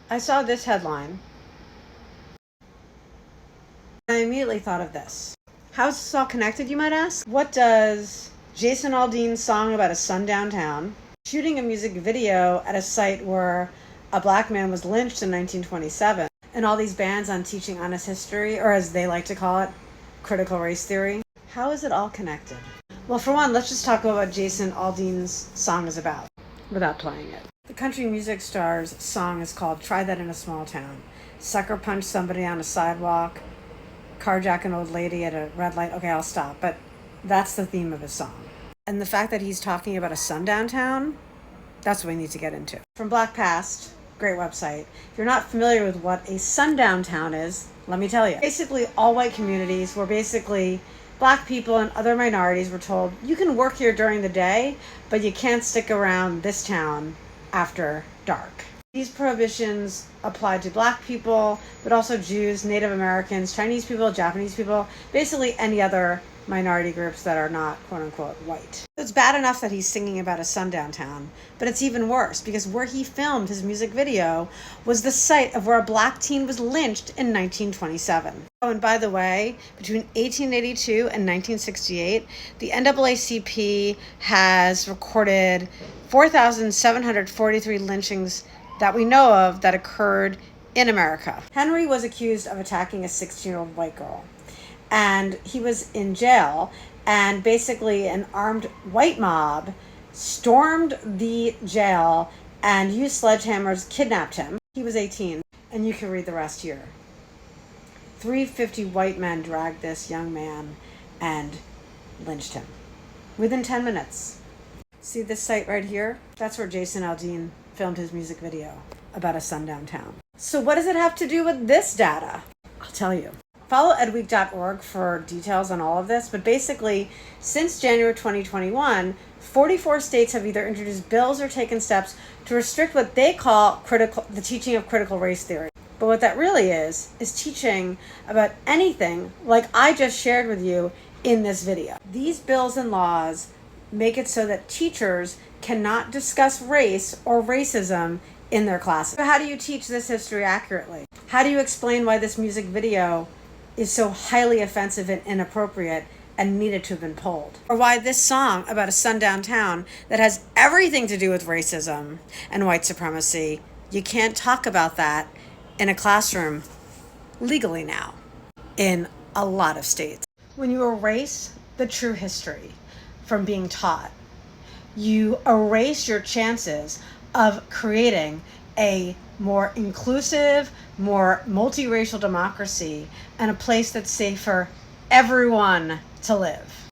I saw this headline. I immediately thought of this. How is this all connected, you might ask? What does Jason Aldean's song about a sundown town, shooting a music video at a site where a black man was lynched in 1927, and all these bans on teaching honest history, or as they like to call it, critical race theory? How is it all connected? Well, for one, let's just talk about what Jason Aldean's song is about, without playing it. The country music star's song is called Try That in a Small Town. Sucker punch somebody on a sidewalk, carjack an old lady at a red light. Okay, I'll stop. But that's the theme of his song. And the fact that he's talking about a sundown town, that's what we need to get into. From Black Past, great website. If you're not familiar with what a sundown town is, let me tell you. Basically, all white communities where basically black people and other minorities were told, you can work here during the day, but you can't stick around this town after dark. These prohibitions applied to black people, but also Jews, Native Americans, Chinese people, Japanese people, basically any other minority groups that are not quote-unquote white. It's bad enough that he's singing about a sundown town, but it's even worse because where he filmed his music video was the site of where a black teen was lynched in 1927. Oh, and by the way, between 1882 and 1968, the NAACP has recorded 4,743 lynchings that we know of that occurred in America. Henry was accused of attacking a 16-year-old white girl, and he was in jail, and basically an armed white mob stormed the jail and used sledgehammers, kidnapped him. He was 18, and you can read the rest here. 350 white men dragged this young man and lynched him within 10 minutes. See this site right here? That's where Jason Aldean filmed his music video about a sundown town. So what does it have to do with this data? I'll tell you. Follow edweek.org for details on all of this, but basically, since January 2021, 44 states have either introduced bills or taken steps to restrict what they call the teaching of critical race theory. But what that really is teaching about anything like I just shared with you in this video. These bills and laws make it so that teachers cannot discuss race or racism in their classes. So how do you teach this history accurately? How do you explain why this music video is so highly offensive and inappropriate and needed to have been pulled? Or why this song about a sundown town that has everything to do with racism and white supremacy, you can't talk about that in a classroom legally now in a lot of states. When you erase the true history from being taught, you erase your chances of creating a more inclusive, more multiracial democracy and a place that's safe for everyone to live.